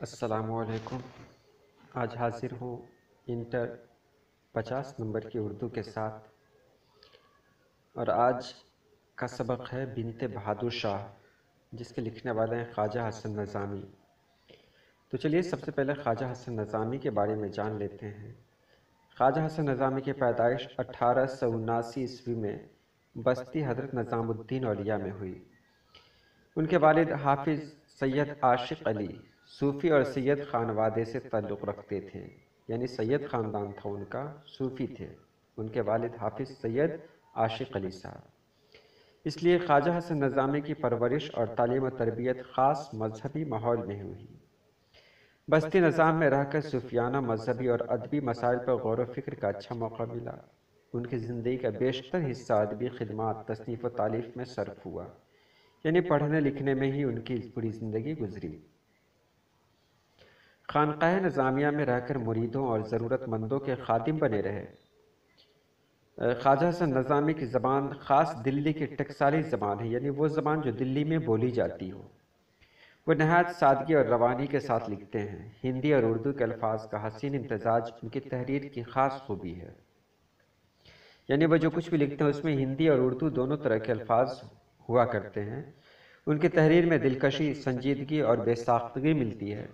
السلام علیکم۔ آج حاضر ہوں انٹر 50 نمبر کی اردو کے ساتھ، اور آج کا سبق ہے بنت بہادر شاہ، جس کے لکھنے والے ہیں خواجہ حسن نظامی۔ تو چلیے سب سے پہلے خواجہ حسن نظامی کے بارے میں جان لیتے ہیں۔ خواجہ حسن نظامی کی پیدائش 1879 عیسوی میں بستی حضرت نظام الدین اولیاء میں ہوئی۔ ان کے والد حافظ سید عاشق علی صوفی اور سید خانوادے سے تعلق رکھتے تھے، یعنی سید خاندان تھا ان کا، صوفی تھے ان کے والد حافظ سید عاشق علی صاحب۔ اس لیے خواجہ حسن نظامی کی پرورش اور تعلیم و تربیت خاص مذہبی ماحول میں ہوئی۔ بستی نظام میں رہ کر صوفیانہ مذہبی اور ادبی مسائل پر غور و فکر کا اچھا موقع ملا۔ ان کی زندگی کا بیشتر حصہ ادبی خدمات، تصنیف و تالیف میں صرف ہوا، یعنی پڑھنے لکھنے میں ہی ان کی پوری زندگی گزری۔ خانقاہ نظامیہ میں رہ کر مریدوں اور ضرورت مندوں کے خادم بنے رہے۔ خواجہ حسن نظامی کی زبان خاص دلی کی ٹکسالی زبان ہے، یعنی وہ زبان جو دلی میں بولی جاتی ہو۔ وہ نہایت سادگی اور روانی کے ساتھ لکھتے ہیں۔ ہندی اور اردو کے الفاظ کا حسین امتزاج ان کی تحریر کی خاص خوبی ہے، یعنی وہ جو کچھ بھی لکھتے ہیں اس میں ہندی اور اردو دونوں طرح کے الفاظ ہوا کرتے ہیں۔ ان کی تحریر میں دلکشی، سنجیدگی اور بے ساختگی ملتی ہے۔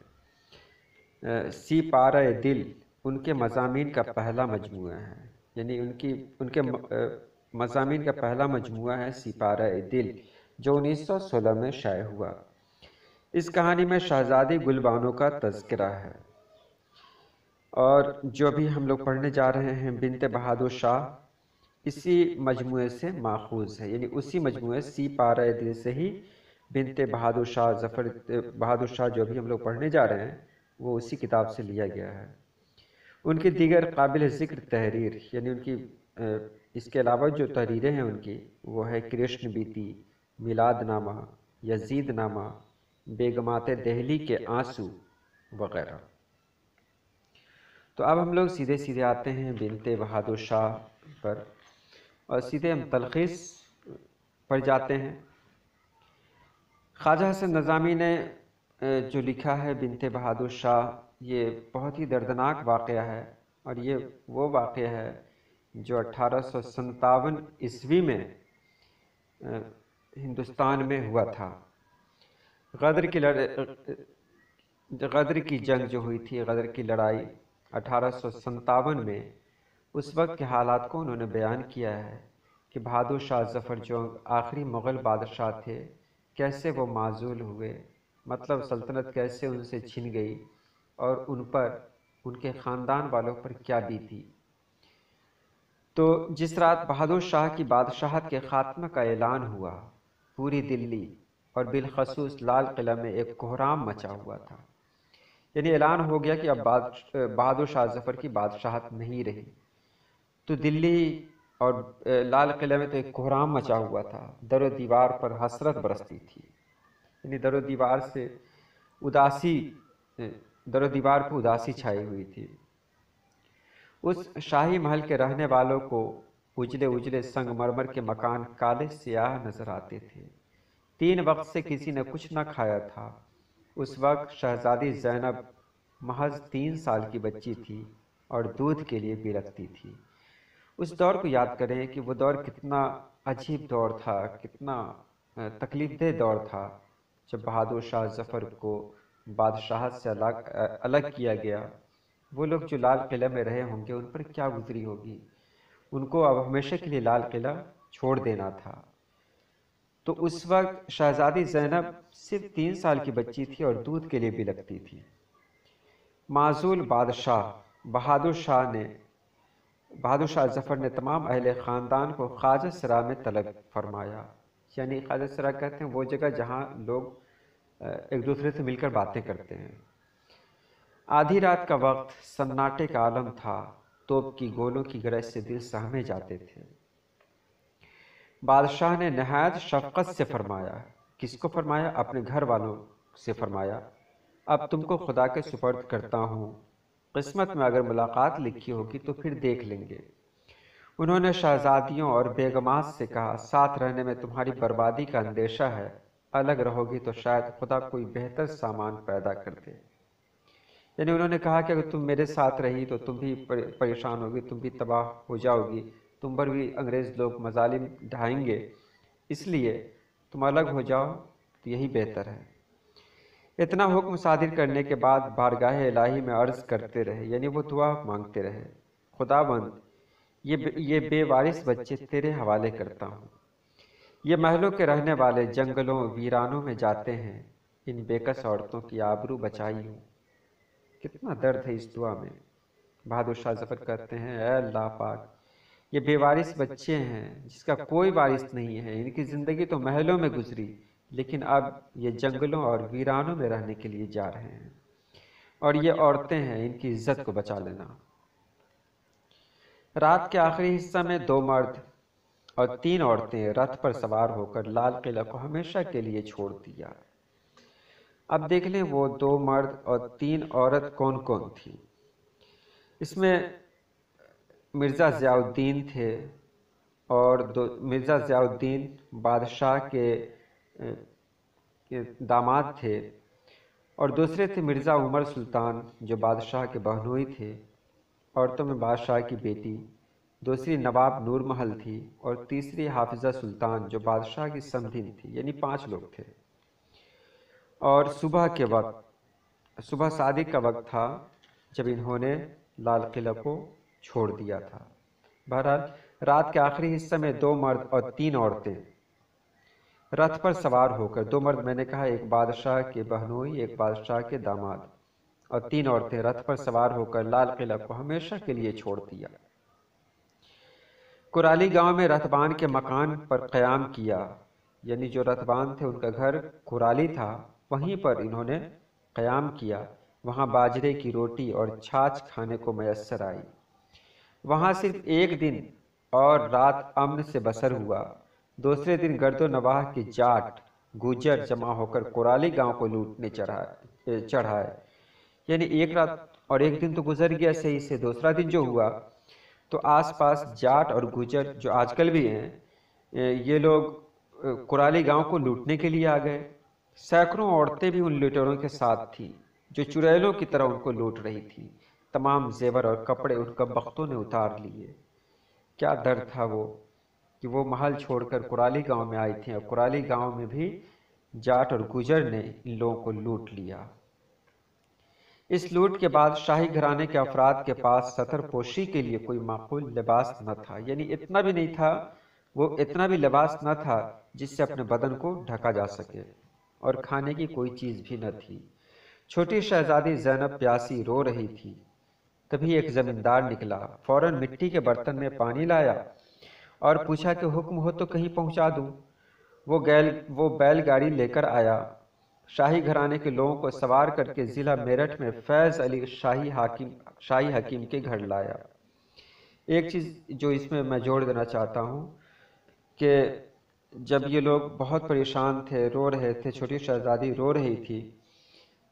سی پارہ دل ان کے مضامین کا پہلا مجموعہ ہے، یعنی ان کے مضامین کا پہلا مجموعہ ہے سی پارہ دل، جو 1916 میں شائع ہوا۔ اس کہانی میں شہزادی گل بانو کا تذکرہ ہے، اور جو بھی ہم لوگ پڑھنے جا رہے ہیں بنت بہادر شاہ، اسی مجموعے سے ماخوذ ہے، یعنی اسی مجموعے سی پارہ دل سے ہی بنت بہادر شاہ، ظفر بہادر شاہ جو بھی ہم لوگ پڑھنے جا رہے ہیں وہ اسی کتاب سے لیا گیا ہے۔ ان کی دیگر قابل ذکر تحریر، یعنی ان کی اس کے علاوہ جو تحریریں ہیں ان کی، وہ ہے کرشن بیتی، میلاد نامہ، یزید نامہ، بیگمات دہلی کے آنسو وغیرہ۔ تو اب ہم لوگ سیدھے سیدھے آتے ہیں بنت بہادر شاہ پر، اور سیدھے ہم تلخیص پر جاتے ہیں۔ خواجہ حسن نظامی نے جو لکھا ہے بنت بہادر شاہ، یہ بہت ہی دردناک واقعہ ہے، اور یہ وہ واقعہ ہے جو 1857 عیسوی میں ہندوستان میں ہوا تھا۔ غدر کی جنگ جو ہوئی تھی، غدر کی لڑائی 1857 میں، اس وقت کے حالات کو انہوں نے بیان کیا ہے کہ بہادر شاہ ظفر جو آخری مغل بادشاہ تھے، کیسے وہ معزول ہوئے، مطلب سلطنت کیسے ان سے چھن گئی، اور ان پر، ان کے خاندان والوں پر کیا بیتی۔ تو جس رات بہادر شاہ کی بادشاہت کے خاتمہ کا اعلان ہوا، پوری دلی اور بالخصوص لال قلعہ میں ایک کوہرام مچا ہوا تھا، یعنی اعلان ہو گیا کہ اب بہادر شاہ ظفر کی بادشاہت نہیں رہی۔ تو دلی اور لال قلعہ میں تو ایک کوہرام مچا ہوا تھا، در و دیوار پر حسرت برستی تھی، یعنی در و دیوار سے اداسی، در و دیوار پر اداسی چھائی ہوئی تھی۔ اس شاہی محل کے رہنے والوں کو اجلے اجلے سنگ مرمر کے مکان کالے سیاہ نظر آتے تھے۔ 3 وقت سے کسی نے کچھ نہ کھایا تھا۔ اس وقت شہزادی زینب محض 3 سال کی بچی تھی اور دودھ کے لیے بلکتی تھی۔ اس دور کو یاد کریں کہ وہ دور کتنا عجیب دور تھا، کتنا تکلیف دہ دور تھا، جب بہادر شاہ ظفر کو بادشاہت سے الگ کیا گیا۔ وہ لوگ جو لال قلعہ میں رہے ہوں گے ان پر کیا گزری ہوگی، ان کو اب ہمیشہ کے لیے لال قلعہ چھوڑ دینا تھا۔ تو اس وقت شہزادی زینب صرف 3 سال کی بچی تھی اور دودھ کے لیے بلکتی تھی۔ معزول بادشاہ بہادر شاہ ظفر نے تمام اہل خاندان کو خواجہ سرا میں طلب فرمایا، یعنی خواجہ سرا کہتے ہیں وہ جگہ جہاں لوگ ایک دوسرے سے مل کر باتیں کرتے ہیں۔ آدھی رات کا وقت، سناٹے کا عالم تھا، توپ کی گولوں کی گرج سے دل سہمے جاتے تھے۔ بادشاہ نے نہایت شفقت سے فرمایا، کس کو فرمایا؟ اپنے گھر والوں سے فرمایا، اب تم کو خدا کے سپرد کرتا ہوں، قسمت میں اگر ملاقات لکھی ہوگی تو پھر دیکھ لیں گے۔ انہوں نے شہزادیوں اور بیگمات سے کہا، ساتھ رہنے میں تمہاری بربادی کا اندیشہ ہے، الگ رہو گی تو شاید خدا کوئی بہتر سامان پیدا کر دے۔ یعنی انہوں نے کہا کہ اگر تم میرے ساتھ رہی تو تم بھی پریشان ہوگی، تم بھی تباہ ہو جاؤ گی، تم پر بھی انگریز لوگ مظالم ڈھائیں گے، اس لیے تم الگ ہو جاؤ تو یہی بہتر ہے۔ اتنا حکم صادر کرنے کے بعد بارگاہ الہی میں عرض کرتے رہے، یعنی وہ دعا مانگتے رہے، خداوند یہ بے وارث بچے تیرے حوالے کرتا ہوں، یہ محلوں کے رہنے والے جنگلوں ویرانوں میں جاتے ہیں، ان بےکس عورتوں کی آبرو بچائی ہوں۔ کتنا درد ہے اس دعا میں۔ بہادر شاہ ظفر کہتے ہیں، اے اللہ پاک، یہ بے وارث بچے ہیں جس کا کوئی وارث نہیں ہے، ان کی زندگی تو محلوں میں گزری، لیکن اب یہ جنگلوں اور ویرانوں میں رہنے کے لیے جا رہے ہیں، اور یہ عورتیں ہیں، ان کی عزت کو بچا لینا۔ رات کے آخری حصہ میں 2 مرد اور 3 عورتیں رتھ پر سوار ہو کر لال قلعہ کو ہمیشہ کے لیے چھوڑ دیا۔ اب دیکھ لیں وہ 2 مرد اور 3 عورت کون کون تھی۔ اس میں مرزا ضیاء الدین تھے، اور مرزا ضیاء الدین بادشاہ کے داماد تھے، اور دوسرے تھے مرزا عمر سلطان جو بادشاہ کے بہنوئی تھے، عورتوں میں بادشاہ کی بیٹی، دوسری نواب نور محل تھی، اور تیسری حافظہ سلطان جو بادشاہ کی سمدھن تھی، یعنی 5 لوگ تھے۔ اور صبح صادق کا وقت تھا جب انہوں نے لال قلعہ کو چھوڑ دیا تھا۔ بہرحال رات کے آخری حصے میں 2 مرد اور 3 عورتیں رتھ پر سوار ہو کر، 2 مرد میں نے کہا ایک بادشاہ کے بہنوئی، ایک بادشاہ کے داماد، اور 3 عورتیں رتھ پر سوار ہو کر لال قلعہ کو ہمیشہ کے لیے چھوڑ دیا۔ کرالی گاؤں میں رتبان کے مکان پر قیام کیا، یعنی جو رتبان تھے ان کا گھر کرالی تھا، وہیں پر انہوں نے قیام کیا۔ وہاں باجرے کی روٹی اور چھاچھ کھانے کو میسر آئی۔ وہاں صرف 1 دن اور رات امن سے بسر ہوا۔ دوسرے دن گرد و نواح کے جاٹ گوجر جمع ہو کر کرالی گاؤں کو لوٹنے چڑھائے، یعنی 1 رات اور 1 دن تو گزر گیا صحیح سے۔ دوسرا دن جو ہوا تو آس پاس جاٹ اور گوجر جو آج کل بھی ہیں، یہ لوگ کرالی گاؤں کو لوٹنے کے لیے آ گئے۔ سینکڑوں عورتیں بھی ان لوٹیروں کے ساتھ تھیں جو چڑیلوں کی طرح ان کو لوٹ رہی تھیں۔ تمام زیور اور کپڑے ان کمبختوں نے اتار لیے۔ کیا درد تھا وہ کہ وہ محل چھوڑ کر کرالی گاؤں میں آئی تھیں، اور کرالی گاؤں میں بھی جاٹ اور گوجر نے ان لوگوں کو لوٹ لیا۔ اس لوٹ کے بعد شاہی گھرانے کے افراد کے پاس ستر پوشی کے لیے کوئی معقول لباس نہ تھا، یعنی اتنا بھی نہیں تھا، وہ اتنا بھی لباس نہ تھا جس سے اپنے بدن کو ڈھکا جا سکے، اور کھانے کی کوئی چیز بھی نہ تھی۔ چھوٹی شہزادی زینب پیاسی رو رہی تھی۔ تبھی ایک زمیندار نکلا، فوراً مٹی کے برتن میں پانی لایا اور پوچھا کہ حکم ہو تو کہیں پہنچا دوں۔ وہ بیل گاڑی لے کر آیا، شاہی گھرانے کے لوگوں کو سوار کر کے ضلع میرٹھ میں فیض علی شاہی حکیم کے گھر لایا۔ ایک چیز جو اس میں جوڑ دینا چاہتا ہوں کہ جب یہ لوگ بہت پریشان تھے، رو رہے تھے، چھوٹی شہزادی رو رہی تھی،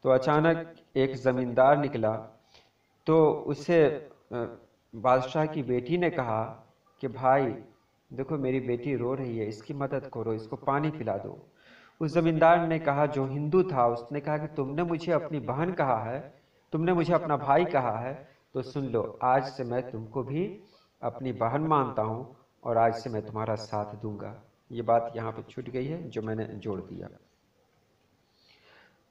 تو اچانک ایک زمیندار نکلا، تو اسے بادشاہ کی بیٹی نے کہا کہ بھائی دیکھو میری بیٹی رو رہی ہے، اس کی مدد کرو، اس کو پانی پلا دو۔ اس زمیندار نے کہا، جو ہندو تھا، اس نے کہا کہ تم نے مجھے اپنی بہن کہا ہے، تم نے مجھے اپنا بھائی کہا ہے، تو سن لو، آج سے میں تم کو بھی اپنی بہن مانتا ہوں، اور آج سے میں تمہارا ساتھ دوں گا۔ یہ بات یہاں پہ چھوٹ گئی ہے جو میں نے جوڑ دیا۔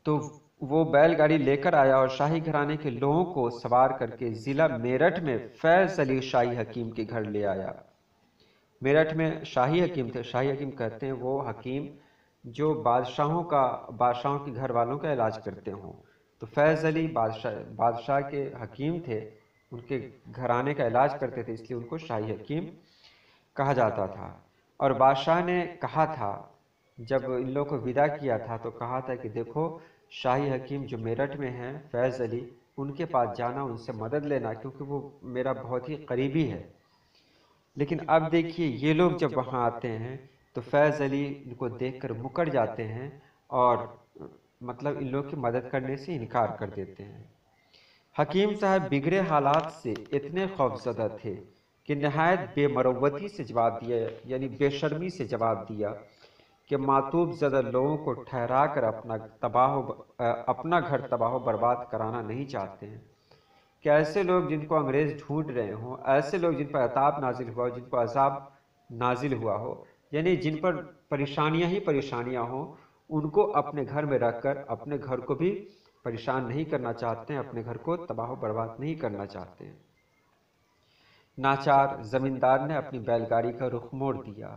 تو وہ بیل گاڑی لے کر آیا اور شاہی گھرانے کے لوگوں کو سوار کر کے ضلع میرٹھ میں فیض علی شاہی حکیم کے گھر لے آیا۔ میرٹھ میں شاہی حکیم تھے، شاہی حکیم کہتے ہیں وہ حکیم جو بادشاہوں کے گھر والوں کا علاج کرتے ہوں۔ تو فیض علی بادشاہ کے حکیم تھے، ان کے گھرانے کا علاج کرتے تھے، اس لیے ان کو شاہی حکیم کہا جاتا تھا۔ اور بادشاہ نے کہا تھا، جب ان لوگوں کو ودا کیا تھا تو کہا تھا کہ دیکھو شاہی حکیم جو میرٹھ میں ہیں فیض علی، ان کے پاس جانا، ان سے مدد لینا، کیونکہ وہ میرا بہت ہی قریبی ہے۔ لیکن اب دیکھیے یہ لوگ جب وہاں آتے ہیں تو فیض علی ان کو دیکھ کر مکر جاتے ہیں، اور مطلب ان لوگوں کی مدد کرنے سے انکار کر دیتے ہیں۔ حکیم صاحب بگڑے حالات سے اتنے خوفزدہ تھے کہ نہایت بے مروتی سے جواب دیا، یعنی بے شرمی سے جواب دیا کہ معتوب زدہ لوگوں کو ٹھہرا کر اپنا گھر تباہ و برباد کرانا نہیں چاہتے ہیں، کہ ایسے لوگ جن کو انگریز ڈھونڈ رہے ہوں، ایسے لوگ جن پر عذاب نازل ہوا ہو، جن کو عذاب نازل ہوا ہو، یعنی جن پر پریشانیاں ہی پریشانیاں ہوں، ان کو اپنے گھر میں رکھ کر اپنے گھر کو بھی پریشان نہیں کرنا چاہتے ہیں، اپنے گھر کو تباہ و برباد نہیں کرنا چاہتے ہیں۔ ناچار زمیندار نے اپنی بیل گاڑی کا رخ موڑ دیا،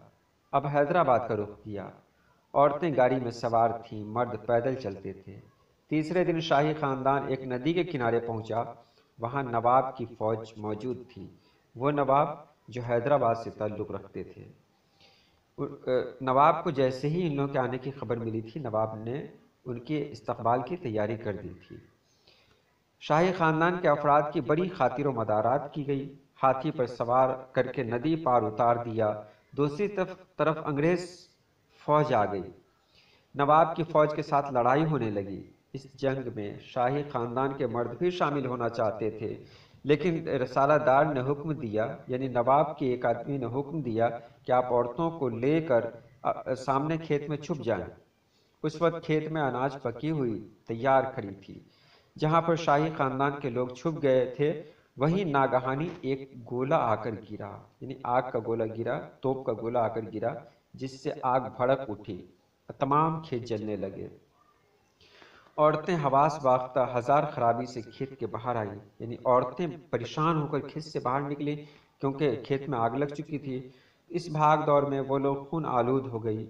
اب حیدرآباد کا رخ کیا۔ عورتیں گاڑی میں سوار تھیں، مرد پیدل چلتے تھے۔ تیسرے دن شاہی خاندان ایک ندی کے کنارے پہنچا، وہاں نواب کی فوج موجود تھی، وہ نواب جو حیدرآباد سے تعلق رکھتے تھے۔ نواب کو جیسے ہی ان لوگوں کے آنے کی خبر ملی تھی، نواب نے ان کے استقبال کی تیاری کر دی تھی۔ شاہی خاندان کے افراد کی بڑی خاطر و مدارات کی گئی، ہاتھی پر سوار کر کے ندی پار اتار دیا۔ دوسری طرف انگریز فوج آ گئی، نواب کی فوج کے ساتھ لڑائی ہونے لگی۔ اس جنگ میں شاہی خاندان کے مرد بھی شامل ہونا چاہتے تھے، لیکن رسالہ دار نے حکم دیا، یعنی نواب کے ایک آدمی نے حکم دیا کہ آپ عورتوں کو لے کر سامنے کھیت میں چھپ جائیں۔ اس وقت کھیت میں اناج پکی ہوئی تیار کھڑی تھی، جہاں پر شاہی خاندان کے لوگ چھپ گئے تھے، وہیں ناگہانی ایک گولہ آ کر گرا، یعنی آگ کا گولہ گرا، توپ کا گولہ آ کر گرا، جس سے آگ بھڑک اٹھی، تمام کھیت جلنے لگے۔ عورتیں حواس باختہ ہزار خرابی سے کھیت کے باہر آئیں، یعنی عورتیں پریشان ہو کر کھیت سے باہر نکلی کیونکہ کھیت میں آگ لگ چکی تھی۔ اس بھاگ دوڑ میں وہ لوگ خون آلود ہو گئی۔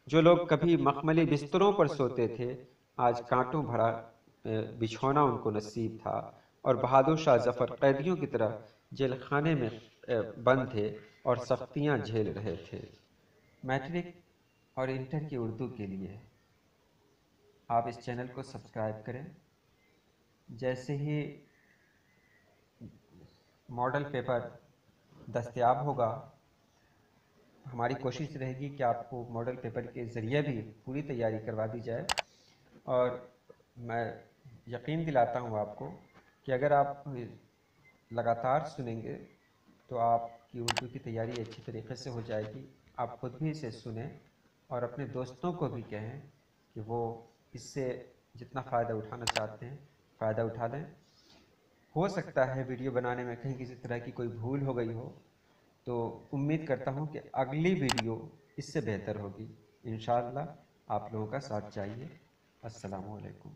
جو لوگ کبھی مخملی بستروں پر سوتے تھے، آج کانٹوں بھرا بچھونا ان کو نصیب تھا، اور بہادر شاہ ظفر قیدیوں کی طرح جیل خانے میں بند تھے اور سختیاں جھیل رہے تھے۔ میٹرک اور انٹر کی اردو کے لیے آپ اس چینل کو سبسکرائب کریں۔ جیسے ہی ماڈل پیپر دستیاب ہوگا، ہماری کوشش رہے گی کہ آپ کو ماڈل پیپر کے ذریعے بھی پوری تیاری کروا دی جائے، اور میں یقین دلاتا ہوں آپ کو کہ اگر آپ لگاتار سنیں گے تو آپ کی اردو کی تیاری اچھی طریقے سے ہو جائے گی۔ آپ خود بھی اسے سنیں اور اپنے دوستوں کو بھی کہیں کہ وہ اس سے جتنا فائدہ اٹھانا چاہتے ہیں فائدہ اٹھا لیں۔ ہو سکتا ہے ویڈیو بنانے میں کہیں کسی طرح کی کوئی بھول ہو گئی ہو، تو امید کرتا ہوں کہ اگلی ویڈیو اس سے بہتر ہوگی۔ انشاءاللہ آپ لوگوں کا ساتھ چاہیے۔ السلام علیکم۔